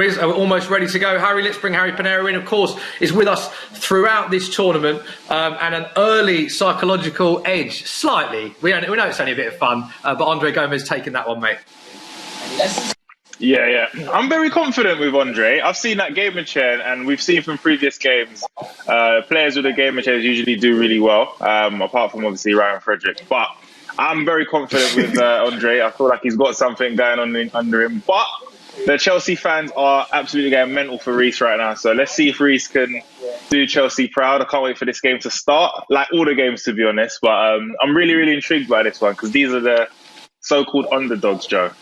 We're almost ready to go. Harry, let's bring Harry Pinero in, of course, is with us throughout this tournament, and an early psychological edge, slightly. We know it's only a bit of fun, but Andre Gomes taking that one, mate. Yeah. I'm very confident with Andre. I've seen that game chair, and we've seen from previous games, players with a game chairs usually do really well, apart from obviously Ryan Frederick. But I'm very confident with Andre. I feel like he's got something going on under him. But the Chelsea fans are absolutely going mental for Reece right now. So let's see if Reece can do Chelsea proud. I can't wait for this game to start, like all the games, to be honest. But I'm really, really intrigued by this one because these are the so-called underdogs, Joe.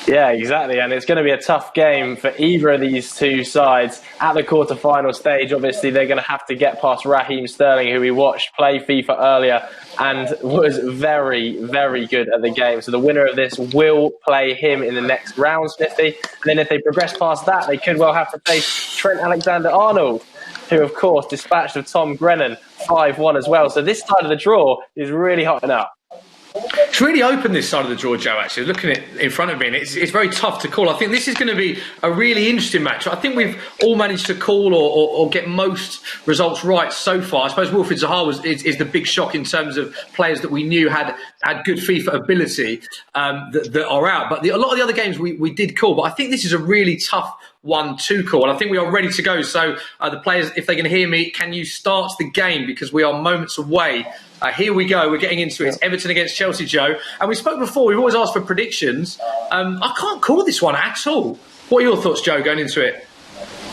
Yeah, exactly. And it's going to be a tough game for either of these two sides at the quarter-final stage. Obviously, they're going to have to get past Raheem Sterling, who we watched play FIFA earlier and was very, very good at the game. So the winner of this will play him in the next round, Smithy. And then if they progress past that, they could well have to face Trent Alexander-Arnold, who, of course, dispatched of Tom Grennan 5-1 as well. So this side of the draw is really hotting up. It's really open, this side of the draw, Joe, actually. Looking at it in front of me, and it's very tough to call. I think this is going to be a really interesting match. I think we've all managed to call or get most results right so far. I suppose Wilfried Zaha is the big shock in terms of players that we knew had good FIFA ability that are out. But a lot of the other games we did call. But I think this is a really tough one to call, and I think we are ready to go. So the players, if they can hear me, can you start the game, because we are moments away. Here we go. We're getting into it. It's Everton against Chelsea, Joe. And we spoke before. We've always asked for predictions. I can't call this one at all. What are your thoughts, Joe, going into it?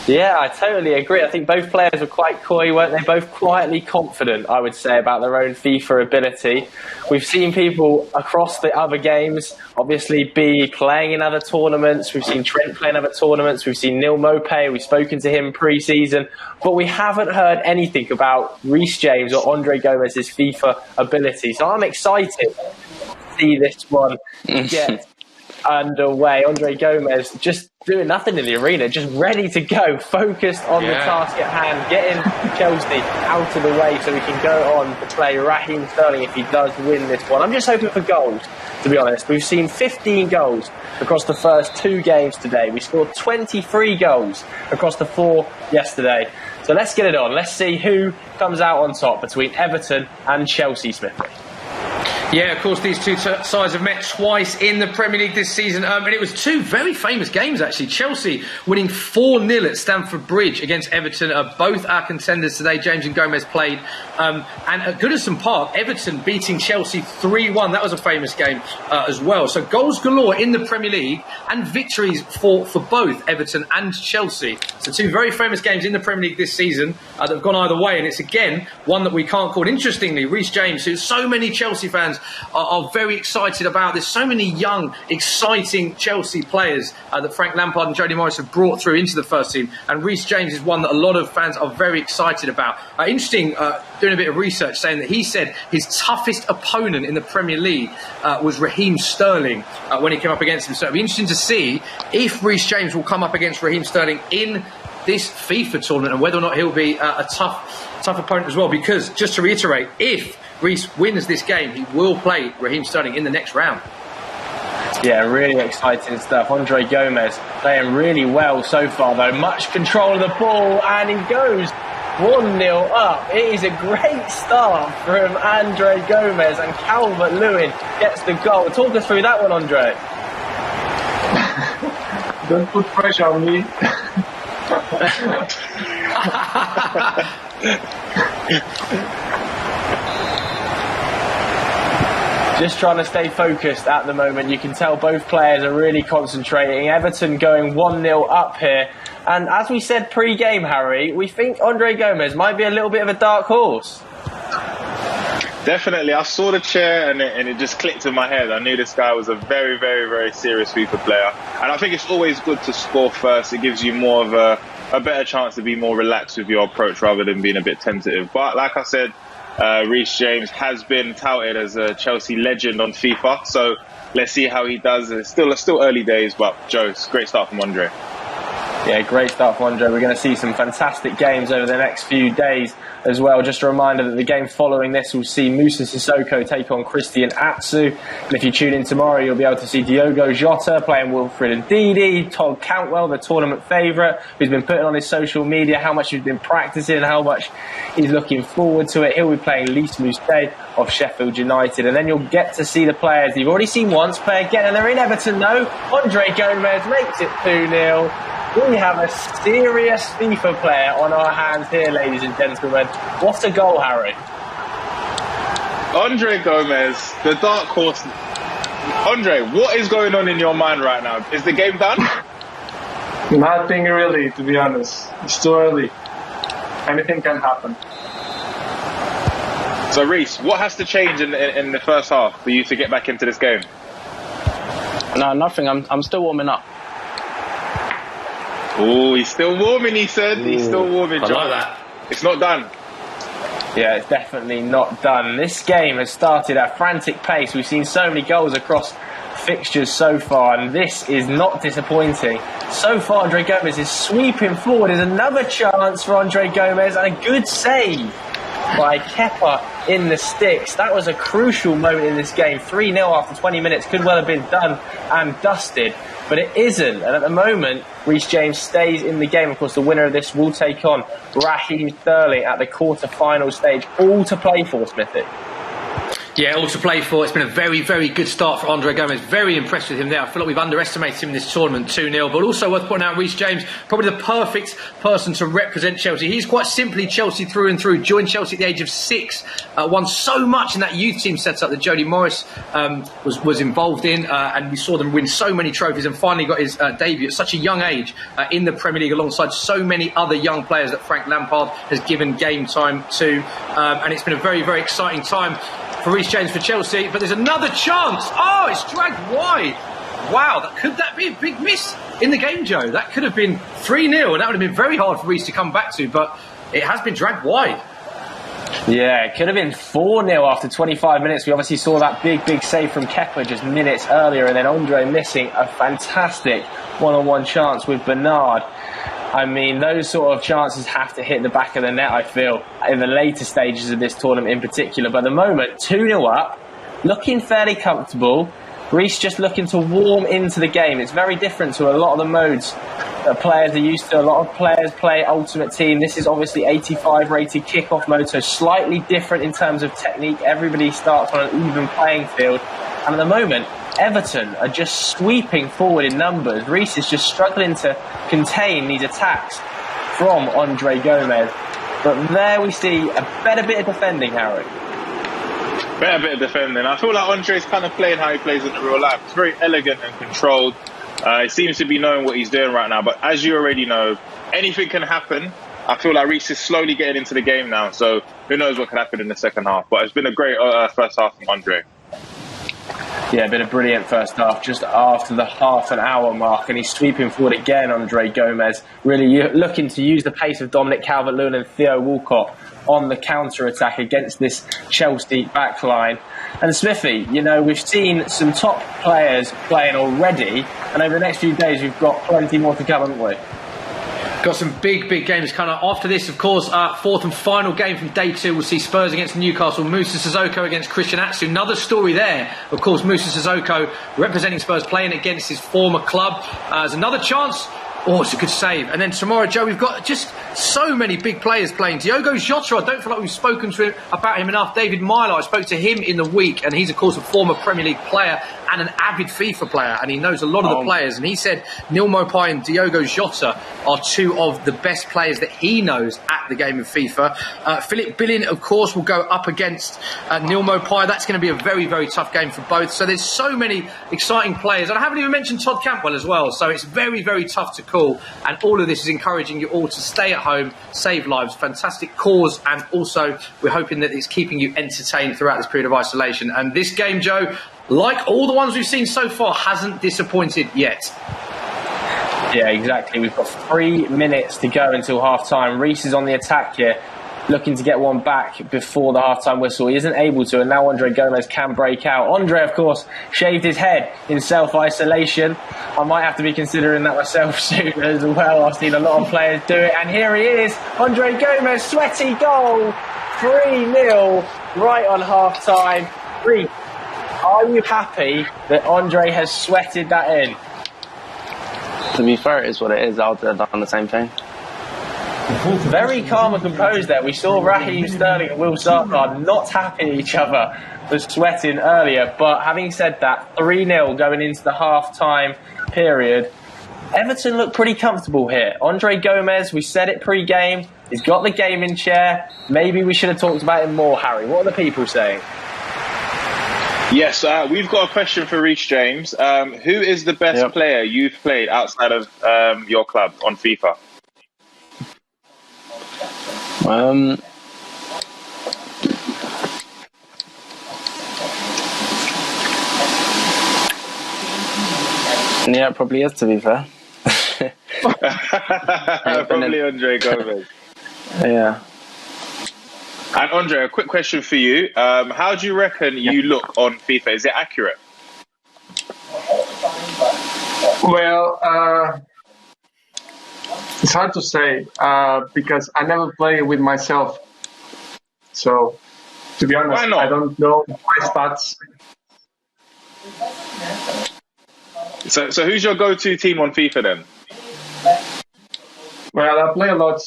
Yeah, I totally agree. I think both players were quite coy, weren't they? Both quietly confident, I would say, about their own FIFA ability. We've seen people across the other games, obviously, be playing in other tournaments. We've seen Trent play in other tournaments. We've seen Neil Maupay. We've spoken to him pre-season. But we haven't heard anything about Reece James or Andre Gomes' FIFA ability. So I'm excited to see this one get underway. Andre Gomes just doing nothing in the arena, just ready to go, focused on the task at hand, getting Chelsea out of the way so we can go on to play Raheem Sterling if he does win this one. I'm just hoping for goals, to be honest. We've seen 15 goals across the first 2 games today. We scored 23 goals across the 4 yesterday. So let's get it on. Let's see who comes out on top between Everton and Chelsea, Smithy. Yeah, of course, these two sides have met twice in the Premier League this season. And it was 2 very famous games, actually. Chelsea winning 4-0 at Stamford Bridge against Everton. Both our contenders today, James and Gomez, played. And at Goodison Park, Everton beating Chelsea 3-1. That was a famous game as well. So goals galore in the Premier League and victories for both Everton and Chelsea. So 2 very famous games in the Premier League this season that have gone either way. And it's, again, one that we can't call. Interestingly, Reece James, who so many Chelsea fans are very excited about. There's so many young, exciting Chelsea players that Frank Lampard and Jody Morris have brought through into the first team, and Reece James is one that a lot of fans are very excited about. Interesting, doing a bit of research, saying that he said his toughest opponent in the Premier League was Raheem Sterling when he came up against him. So it'll be interesting to see if Reece James will come up against Raheem Sterling in this FIFA tournament, and whether or not he'll be a tough opponent as well. Because, just to reiterate, if Reece wins this game, he will play Raheem Sterling in the next round. Yeah, really exciting stuff. Andre Gomes playing really well so far, though. Much control of the ball, and he goes 1-0 up. It is a great start from Andre Gomes, and Calvert-Lewin gets the goal. Talk us through that one, Andre. Don't put pressure on me. Just trying to stay focused at the moment. You can tell both players are really concentrating. Everton going 1-0 up here. And as we said pre-game, Harry, we think Andre Gomes might be a little bit of a dark horse. Definitely. I saw the chair and it just clicked in my head. I knew this guy was a very, very, very serious FIFA player. And I think it's always good to score first. It gives you more of a better chance to be more relaxed with your approach rather than being a bit tentative. But like I said, Reece James has been touted as a Chelsea legend on FIFA. So let's see how he does. It's still early days, but Joe, it's a great start from Andre. Yeah, great start for Andre. We're going to see some fantastic games over the next few days as well. Just a reminder that the game following this will see Moussa Sissoko take on Christian Atsu. And if you tune in tomorrow, you'll be able to see Diogo Jota playing Wilfred Ndidi, Todd Cantwell, the tournament favourite, who's been putting on his social media how much he's been practicing and how much he's looking forward to it. He'll be playing Lys Mousset of Sheffield United. And then you'll get to see the players you've already seen once play again. And they're in Everton though. Andre Gomes makes it 2-0. We have a serious FIFA player on our hands here, ladies and gentlemen. What a goal, Harry. Andre Gomes, the dark horse. Andre, what is going on in your mind right now? Is the game done? Nothing really, to be honest. It's too early. Anything can happen. So, Reece, what has to change in the first half for you to get back into this game? No, nothing. I'm still warming up. Oh, he's still warming, he said. He's still warming, I John. like that. It's not done. Yeah, it's definitely not done. This game has started at a frantic pace. We've seen so many goals across fixtures so far, and this is not disappointing. So far, Andre Gomes is sweeping forward. There's another chance for Andre Gomes, and a good save by Kepa in the sticks. That was a crucial moment in this game. 3-0 after 20 minutes could well have been done and dusted, but it isn't. And at the moment, Reece James stays in the game. Of course, the winner of this will take on Raheem Sterling at the quarter-final stage. All to play for, Smithy. Yeah, all to play for. It's been a very, very good start for Andre Gomes. Very impressed with him there. I feel like we've underestimated him in this tournament, 2-0. But also worth pointing out, Reece James, probably the perfect person to represent Chelsea. He's quite simply Chelsea through and through. Joined Chelsea at the age of 6. Won so much in that youth team setup that Jody Morris was involved in. And we saw them win so many trophies and finally got his debut at such a young age in the Premier League alongside so many other young players that Frank Lampard has given game time to. And it's been a very, very exciting time for Reece James for Chelsea, but there's another chance. Oh, it's dragged wide. Wow, could that be a big miss in the game, Joe? That could have been 3-0, and that would have been very hard for Reece to come back to, but it has been dragged wide. Yeah, it could have been 4-0 after 25 minutes. We obviously saw that big save from Kepa just minutes earlier, and then Andre missing a fantastic one-on-one chance with Bernard. I mean, those sort of chances have to hit the back of the net, I feel, in the later stages of this tournament in particular. But at the moment, 2-0 up, looking fairly comfortable. Reece just looking to warm into the game. It's very different to a lot of the modes that players are used to. A lot of players play Ultimate Team. This is obviously 85 rated kickoff mode, so slightly different in terms of technique. Everybody starts on an even playing field. And at the moment, Everton are just sweeping forward in numbers. Reece is just struggling to contain these attacks from Andre Gomes. But there we see a better bit of defending, Harry. Better bit of defending. I feel like Andre's kind of playing how he plays in the real life. It's very elegant and controlled. He seems to be knowing what he's doing right now. But as you already know, anything can happen. I feel like Reece is slowly getting into the game now. So who knows what could happen in the second half. But it's been a great first half from Andre. Yeah, been a brilliant first half, just after the half an hour mark, and he's sweeping forward again, Andre Gomes, really looking to use the pace of Dominic Calvert-Lewin and Theo Walcott on the counter-attack against this Chelsea backline. And Smithy, you know, we've seen some top players playing already, and over the next few days we've got plenty more to come, haven't we? Got some big games coming up. After this, of course, fourth and final game from day 2. We'll see Spurs against Newcastle, Moussa Sissoko against Christian Atsu. Another story there. Of course, Moussa Sissoko representing Spurs, playing against his former club. There's another chance. Oh, it's a good save. And then tomorrow, Joe, we've got just so many big players playing. Diogo Jota, I don't feel like we've spoken to him about him enough. David Milo, I spoke to him in the week, and he's, of course, a former Premier League player and an avid FIFA player, and he knows a lot of the players. And he said Neil Maupay and Diogo Jota are two of the best players that he knows at the game of FIFA. Philip Billing, of course, will go up against Neil Maupay. That's going to be a very, very tough game for both. So there's so many exciting players. And I haven't even mentioned Todd Cantwell as well. So it's very, very tough to call. And all of this is encouraging you all to stay at home, save lives. Fantastic cause. And also, we're hoping that it's keeping you entertained throughout this period of isolation. And this game, Joe, like all the ones we've seen so far, hasn't disappointed yet. Yeah, exactly. We've got 3 minutes to go until half-time. Reece is on the attack here. looking to get one back before the half-time whistle. He isn't able to, and now Andre Gomes can break out. Andre, of course, shaved his head in self-isolation. I might have to be considering that myself soon as well. I've seen a lot of players do it, and here he is, Andre Gomes, sweaty goal, 3-0, right on half-time. Reece, are you happy that Andre has sweated that in? To be fair, it is what it is. I would have done the same thing. Very calm and composed there. We saw Raheem Sterling and Will Sarkar not happy at each other for sweating earlier. But having said that, 3-0 going into the half-time period. Everton look pretty comfortable here. Andre Gomes, we said it pre-game, he's got the gaming chair. Maybe we should have talked about him more, Harry. What are the people saying? Yes, we've got a question for Reece James. Who is the best player you've played outside of your club on FIFA? Yeah, it probably is, to be fair. Probably Andre Gomes. Yeah. And Andre, a quick question for you. How do you reckon you look on FIFA? Is it accurate? Well, it's hard to say because I never play with myself. So, to be honest, I don't know my stats. So who's your go-to team on FIFA then? Well, I play a lot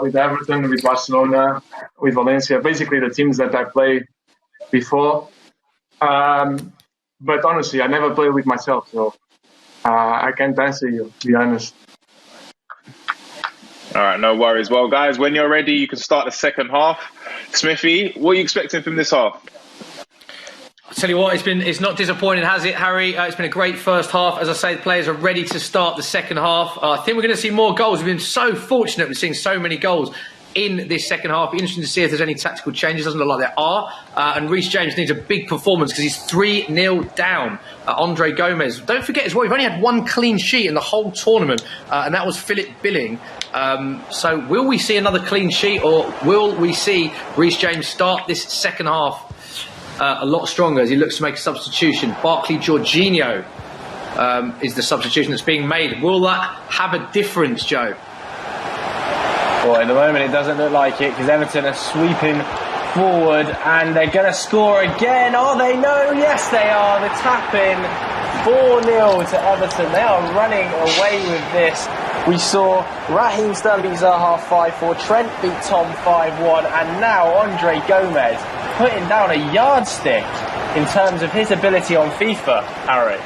with Everton, with Barcelona, with Valencia, basically the teams that I played before. But honestly, I never play with myself, so I can't answer you, to be honest. All right, no worries. Well, guys, when you're ready, you can start the second half. Smithy, what are you expecting from this half? I'll tell you what, it's not disappointing, has it, Harry? It's been a great first half. As I say, the players are ready to start the second half. I think we're going to see more goals. We've been so fortunate with seeing so many goals in this second half. It'll be interesting to see if there's any tactical changes. Doesn't look like there are. And Reece James needs a big performance because he's 3-0 down. Andre Gomes. Don't forget as well, we've only had one clean sheet in the whole tournament, and that was Philip Billing. So will we see another clean sheet, or will we see Reece James start this second half a lot stronger as he looks to make a substitution? Barclay Jorginho is the substitution that's being made. Will that have a difference, Joe? Well, at the moment it doesn't look like it because Everton are sweeping forward and they're going to score again. Are they? No, yes they are. The tap-in, 4-0 to Everton. They are running away with this. We saw Raheem Sterling beat Zaha 5-4, Trent beat Tom 5-1, and now Andre Gomes putting down a yardstick in terms of his ability on FIFA, Harry.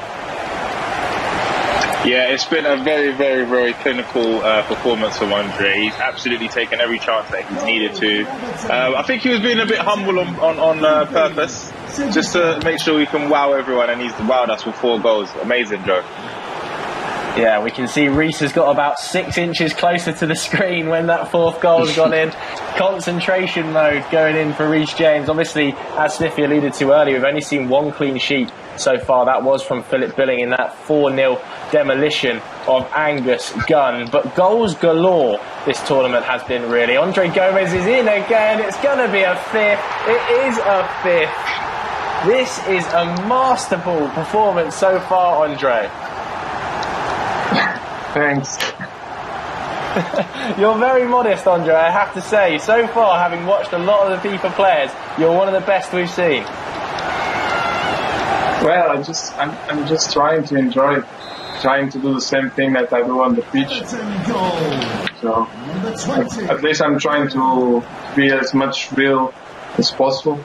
Yeah, it's been a very, very, very clinical performance from Andre. He's absolutely taken every chance that he's needed to. I think he was being a bit humble on purpose, just to make sure he can wow everyone, and he's wowed us with 4 goals. Amazing, Joe. Yeah, we can see Reece has got about 6 inches closer to the screen when that 4th goal has gone in. Concentration mode going in for Reece James. Obviously, as Smithy alluded to earlier, we've only seen 1 clean sheet so far. That was from Philip Billing in that 4-0 demolition of Angus Gunn. But goals galore this tournament has been, really. Andre Gomes is in again. It's going to be a 5th. It is a 5th. This is a masterful performance so far, Andre. Thanks. You're very modest, Andre, I have to say. So far, having watched a lot of the FIFA players, you're one of the best we've seen. Well, I'm just trying to enjoy it, trying to do the same thing that I do on the pitch. So at least I'm trying to be as much real as possible.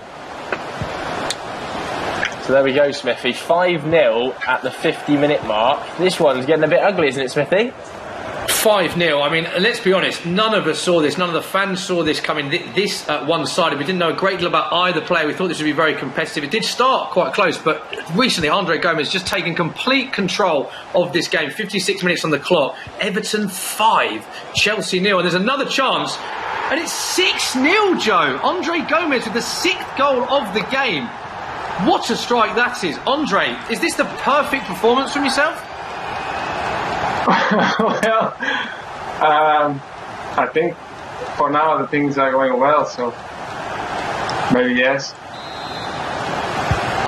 So there we go, Smithy. 5-0 at the 50-minute mark. This one's getting a bit ugly, isn't it, Smithy? 5-0. I mean, let's be honest, none of us saw this. None of the fans saw this coming this one-sided. We didn't know a great deal about either player. We thought this would be very competitive. It did start quite close, but recently Andre Gomes has just taken complete control of this game. 56 minutes on the clock. Everton 5, Chelsea 0. And there's another chance, and it's 6-0, Joe. Andre Gomes with the 6th goal of the game. What a strike that is. Andre, is this the perfect performance from yourself? Well, I think for now the things are going well, so maybe yes.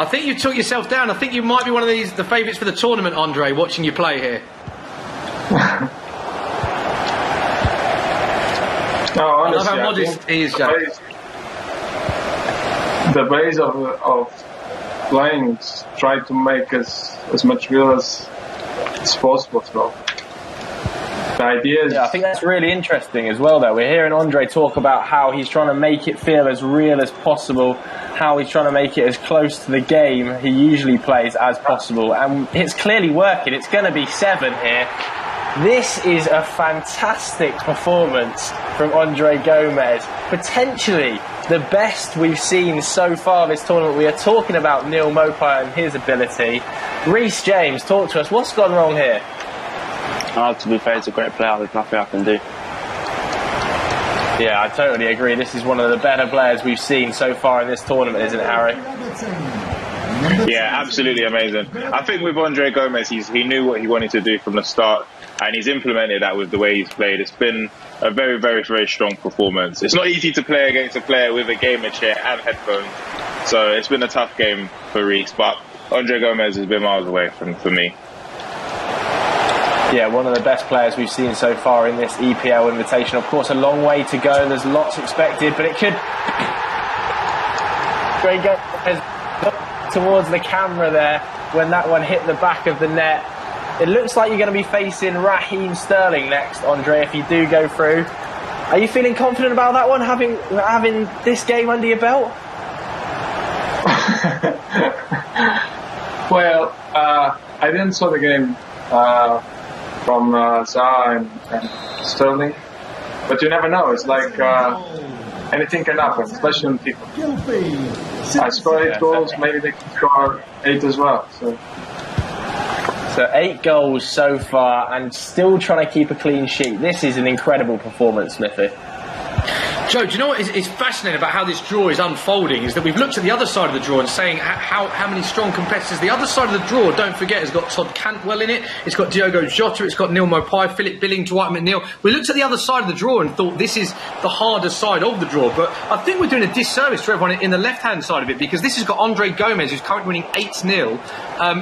I think you took yourself down. I think you might be one of the favourites for the tournament, Andre, watching you play here. No, honestly, I love how modest he is, Jack. The base of playing is try to make as much real as possible. So the idea is... Yeah, I think that's really interesting as well, though. We're hearing Andre talk about how he's trying to make it feel as real as possible, how he's trying to make it as close to the game he usually plays as possible, and it's clearly working. It's going to be 7 here. This is a fantastic performance from Andre Gomes, potentially the best we've seen so far this tournament. We are talking about Neil Maupay and his ability. Reece James, talk to us. What's gone wrong here? To be fair, he's a great player. There's nothing I can do. Yeah, I totally agree. This is one of the better players we've seen so far in this tournament, isn't it, Harry? Yeah, absolutely amazing. I think with Andre Gomes, he knew what he wanted to do from the start, and he's implemented that with the way he's played. It's been a very, very, very strong performance. It's not easy to play against a player with a gamer chair and headphones, so it's been a tough game for Reece, but Andre Gomes has been miles away for me. Yeah, one of the best players we've seen so far in this EPL invitation. Of course, a long way to go. There's lots expected, but it could... Great go towards the camera there when that one hit the back of the net. It looks like you're going to be facing Raheem Sterling next, Andre, if you do go through. Are you feeling confident about that one, having this game under your belt? Well, I didn't saw the game from Zaha and Sterling, but you never know. It's like anything can happen, especially on people. I score 8 goals, maybe they can score 8 as well. So 8 goals so far and still trying to keep a clean sheet. This is an incredible performance, Smithy. Joe, do you know what is fascinating about how this draw is unfolding is that we've looked at the other side of the draw and saying how many strong competitors. The other side of the draw, don't forget, has got Todd Cantwell in it, it's got Diogo Jota, it's got Neil Maupay, Philip Billing, Dwight McNeil. We looked at the other side of the draw and thought this is the harder side of the draw, but I think we're doing a disservice to everyone in the left-hand side of it, because this has got Andre Gomes, who's currently winning 8-0.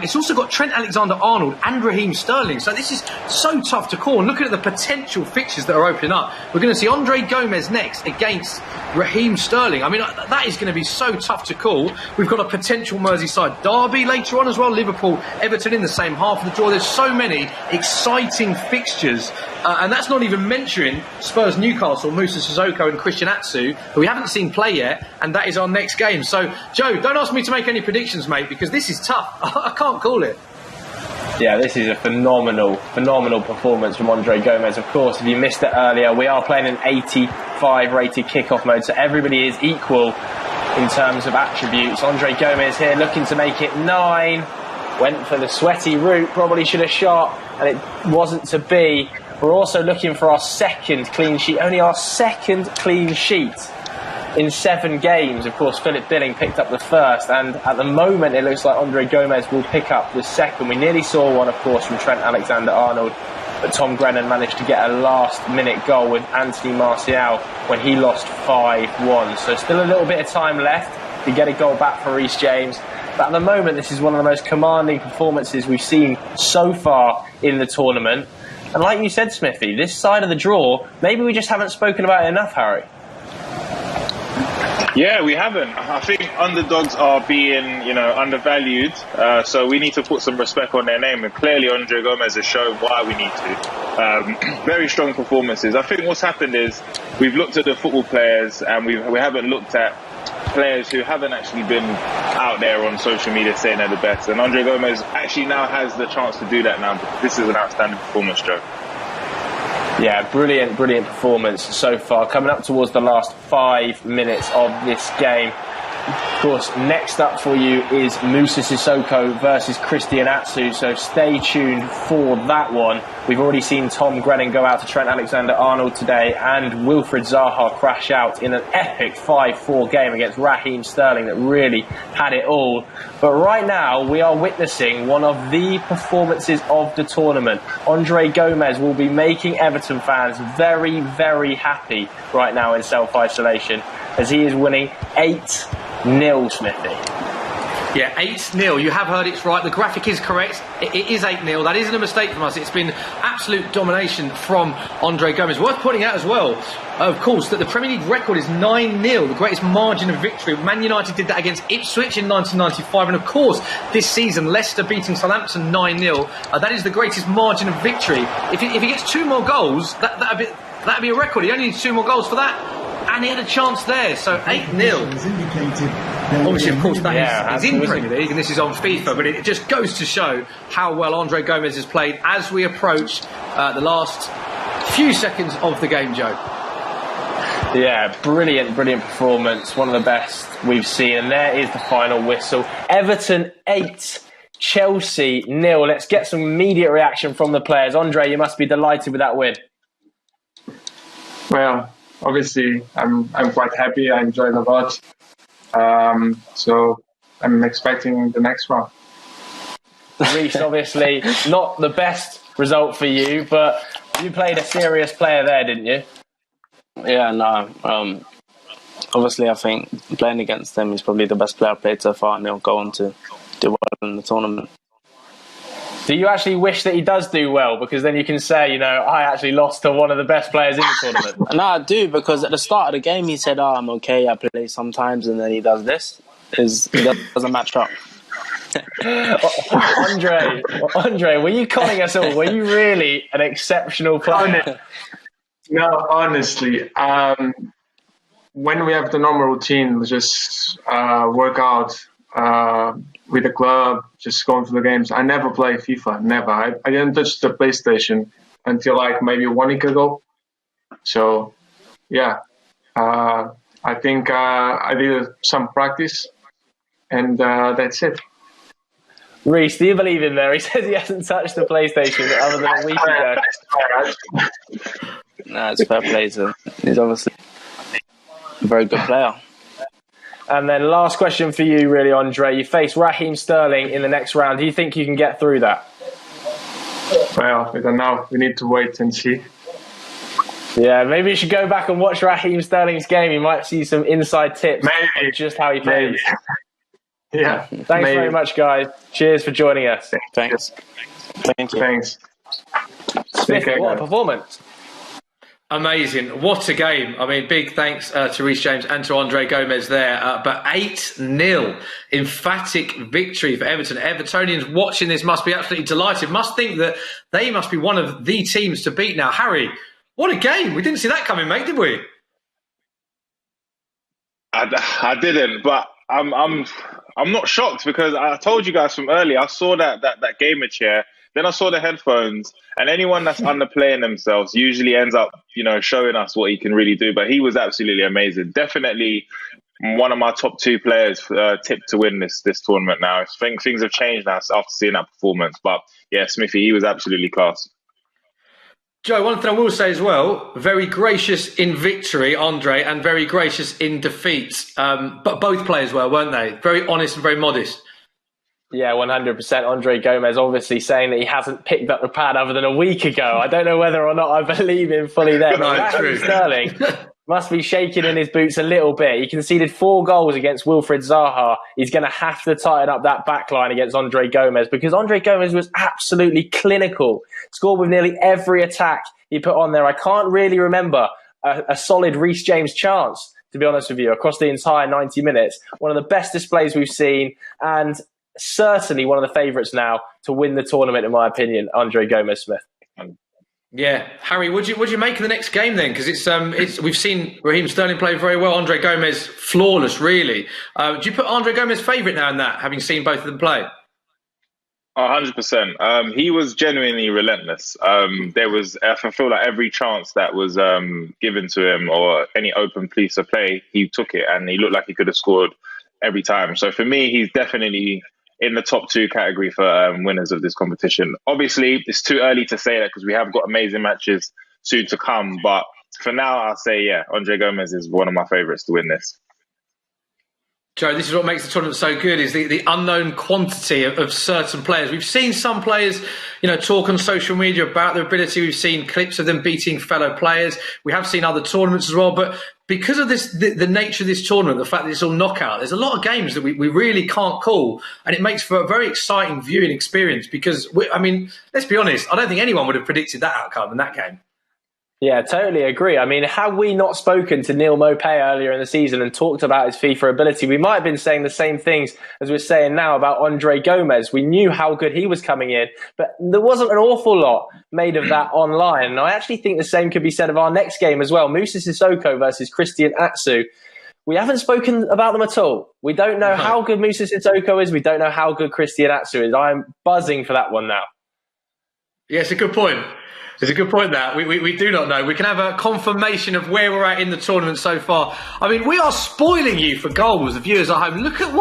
It's also got Trent Alexander-Arnold and Raheem Sterling, so this is so tough to call. And looking at the potential fixtures that are opening up, we're going to see Andre Gomes next against Raheem Sterling. I mean, that is going to be so tough to call. We've got a potential Merseyside derby later on as well. Liverpool, Everton in the same half of the draw. There's so many exciting fixtures. And that's not even mentioning Spurs Newcastle, Moussa Sissoko and Christian Atsu, who we haven't seen play yet. And that is our next game. So, Joe, don't ask me to make any predictions, mate, because this is tough. I can't call it. Yeah, this is a phenomenal performance from Andre Gomes. Of course, if you missed it earlier, we are playing an 85 rated kickoff mode, so everybody is equal in terms of attributes. Andre Gomes here looking to make it 9. Went for the sweaty route, probably should have shot, and it wasn't to be. We're also looking for our second clean sheet, only our second clean sheet in 7 games. Of course, Philip Billing picked up the first, and at the moment it looks like Andre Gomes will pick up the second. We nearly saw one, of course, from Trent Alexander-Arnold, but Tom Grennan managed to get a last-minute goal with Anthony Martial when he lost 5-1. So still a little bit of time left to get a goal back for Reece James. But at the moment, this is one of the most commanding performances we've seen so far in the tournament. And like you said, Smithy, this side of the draw, maybe we just haven't spoken about it enough, Harry. Yeah, we haven't. I think underdogs are being, undervalued. So we need to put some respect on their name. And clearly, Andre Gomes has shown why we need to. Very strong performances. I think what's happened is we've looked at the football players and we haven't looked at players who haven't actually been out there on social media saying they're the best. And Andre Gomes actually now has the chance to do that now, because this is an outstanding performance, Joe. Yeah, brilliant performance so far. Coming up towards the last 5 minutes of this game. Of course, next up for you is Moussa Sissoko versus Christian Atsu, so stay tuned for that one. We've already seen Tom Grennan go out to Trent Alexander-Arnold today, and Wilfried Zaha crash out in an epic 5-4 game against Raheem Sterling that really had it all. But right now, we are witnessing one of the performances of the tournament. Andre Gomes will be making Everton fans very, very happy right now in self-isolation, as he is winning 8-0, Smithy. Yeah, 8-0. You have heard it's right. The graphic is correct. It is 8-0. That isn't a mistake from us. It's been absolute domination from Andre Gomes. Worth pointing out as well, of course, that the Premier League record is 9-0, the greatest margin of victory. Man United did that against Ipswich in 1995. And of course, this season, Leicester beating Southampton 9-0. That is the greatest margin of victory. If he gets 2 more goals, that'd be a record. He only needs 2 more goals for that. And he had a chance there, so 8-0. Obviously, of course, that is in Premier League, and this is on FIFA, but it just goes to show how well Andre Gomes has played as we approach the last few seconds of the game, Joe. Yeah, brilliant performance. One of the best we've seen. And there is the final whistle. Everton 8, Chelsea 0. Let's get some immediate reaction from the players. Andre, you must be delighted with that win. Well, obviously, I'm quite happy. I enjoyed a lot. So I'm expecting the next one. Reece, obviously, not the best result for you, but you played a serious player there, didn't you? Yeah, no. Obviously, I think playing against them is probably the best player I've played so far, and they'll go on to do well in the tournament. Do you actually wish that he does do well? Because then you can say, you know, I actually lost to one of the best players in the tournament. No, I do, because at the start of the game he said, I'm okay, I play sometimes, and then he does this. It doesn't match up. Andre, were you conning us all? Were you really an exceptional player? No, honestly. When we have the normal routine, we just work out with the club, just going to the games. I never play FIFA, never. I didn't touch the PlayStation until like maybe 1 week ago. So, yeah, I think I did some practice, and that's it. Reece, do you believe him there? He says he hasn't touched the PlayStation other than a week ago. No, it's fair play to him. He's obviously a very good player. And then last question for you, really, Andre. You face Raheem Sterling in the next round. Do you think you can get through that? Well, I don't know. We need to wait and see. Yeah, maybe you should go back and watch Raheem Sterling's game. You might see some inside tips on just how he plays. Yeah. Thanks very much, guys. Cheers for joining us. Thanks. Thank you. Thanks. Smith, what a performance. Amazing. What a game. I mean, big thanks to Reece James and to Andre Gomes there. But 8-0, emphatic victory for Everton. Evertonians watching this must be absolutely delighted. Must think that they must be one of the teams to beat now. Harry, what a game. We didn't see that coming, mate, did we? I didn't, but I'm not shocked, because I told you guys from earlier, I saw that gamer chair. Then I saw the headphones, and anyone that's underplaying themselves usually ends up, showing us what he can really do. But he was absolutely amazing. Definitely one of my top 2 players tipped to win this tournament now. I think things have changed now after seeing that performance. But yeah, Smithy, he was absolutely class. Joe, one thing I will say as well, very gracious in victory, Andre, and very gracious in defeat. But both players were, weren't they? Very honest and very modest. Yeah, 100%. Andre Gomes obviously saying that he hasn't picked up the pad other than a week ago. I don't know whether or not I believe him fully there. But Raheem Sterling must be shaking in his boots a little bit. He conceded 4 goals against Wilfried Zaha. He's going to have to tighten up that back line against Andre Gomes, because Andre Gomes was absolutely clinical. Scored with nearly every attack he put on there. I can't really remember a solid Reece James chance, to be honest with you, across the entire 90 minutes. One of the best displays we've seen, and certainly one of the favourites now to win the tournament, in my opinion, Andre Gomes Smith. Yeah, Harry, would you make of the next game then? Because it's we've seen Raheem Sterling play very well. Andre Gomes flawless, really. Do you put Andre Gomes favourite now in that, having seen both of them play? 100%. He was genuinely relentless. I feel like every chance that was given to him, or any open piece of play, he took it, and he looked like he could have scored every time. So for me, he's definitely in the top 2 category for winners of this competition. Obviously, it's too early to say that because we have got amazing matches soon to come. But for now, I'll say, yeah, Andre Gomes is one of my favourites to win this. Joe, this is what makes the tournament so good, is the unknown quantity of certain players. We've seen some players, talk on social media about their ability. We've seen clips of them beating fellow players. We have seen other tournaments as well. But because of this, the nature of this tournament, the fact that it's all knockout, there's a lot of games that we really can't call. And it makes for a very exciting viewing experience because, let's be honest, I don't think anyone would have predicted that outcome in that game. Yeah, totally agree. I mean, had we not spoken to Neil Maupay earlier in the season and talked about his FIFA ability, we might have been saying the same things as we're saying now about Andre Gomes. We knew how good he was coming in, but there wasn't an awful lot made of that online. And I actually think the same could be said of our next game as well, Moussa Sissoko versus Christian Atsu. We haven't spoken about them at all. We don't know how good Moussa Sissoko is. We don't know how good Christian Atsu is. I'm buzzing for that one now. Yeah, it's a good point. It's a good point that we do not know. We can have a confirmation of where we're at in the tournament so far. I mean, we are spoiling you for goals, the viewers at home. Look at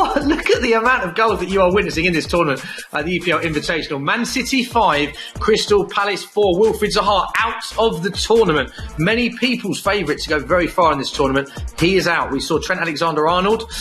the amount of goals that you are witnessing in this tournament at the EPL Invitational. Man City 5, Crystal Palace 4, Wilfried Zaha out of the tournament. Many people's favourite to go very far in this tournament. He is out. We saw Trent Alexander-Arnold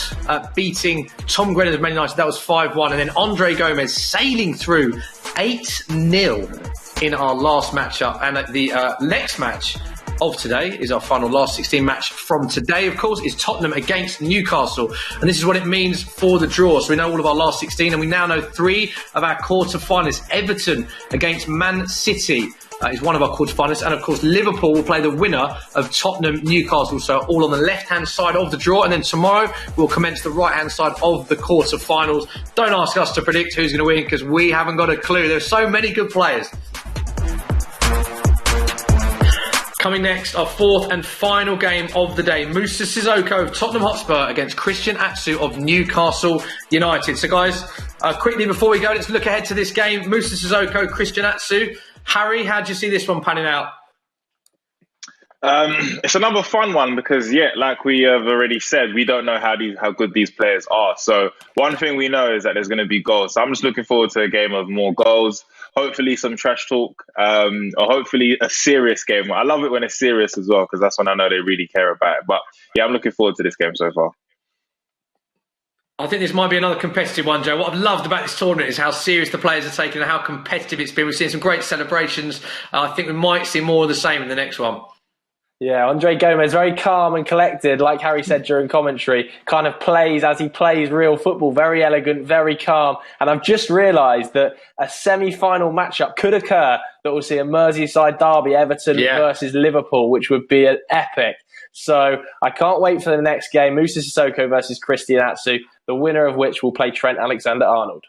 beating Tom Grennan of Man United. That was 5-1. And then Andre Gomes sailing through 8-0. in our last matchup. And the next match of today is our final last 16 match from today, of course, is Tottenham against Newcastle. And this is what it means for the draw. So we know all of our last 16 and we now know 3 of our quarter-finalists. Everton against Man City is one of our quarter-finalists. And of course, Liverpool will play the winner of Tottenham-Newcastle. So all on the left-hand side of the draw. And then tomorrow we'll commence the right-hand side of the quarter-finals. Don't ask us to predict who's going to win because we haven't got a clue. There's so many good players. Coming next, our 4th and final game of the day. Moussa Sissoko of Tottenham Hotspur against Christian Atsu of Newcastle United. So guys, quickly before we go, let's look ahead to this game. Moussa Sissoko, Christian Atsu. Harry, how do you see this one panning out? It's another fun one because, like we have already said, we don't know how good these players are. So one thing we know is that there's going to be goals. So I'm just looking forward to a game of more goals. Hopefully some trash talk, or hopefully a serious game. I love it when it's serious as well because that's when I know they really care about it. But yeah, I'm looking forward to this game so far. I think this might be another competitive one, Joe. What I've loved about this tournament is how serious the players are taking and how competitive it's been. We've seen some great celebrations. I think we might see more of the same in the next one. Yeah, Andre Gomes, very calm and collected, like Harry said during commentary, kind of plays as he plays real football, very elegant, very calm. And I've just realised that a semi-final matchup could occur that will see a Merseyside derby, Everton versus Liverpool, which would be an epic. So I can't wait for the next game, Moussa Sissoko versus Christian Atsu, the winner of which will play Trent Alexander-Arnold.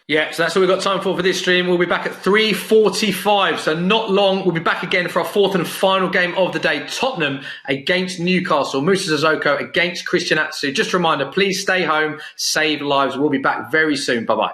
Yeah, so that's all we've got time for this stream. We'll be back at 3:45, so not long. We'll be back again for our 4th and final game of the day. Tottenham against Newcastle. Moussa Sissoko against Christian Atsu. Just a reminder, please stay home, save lives. We'll be back very soon. Bye-bye.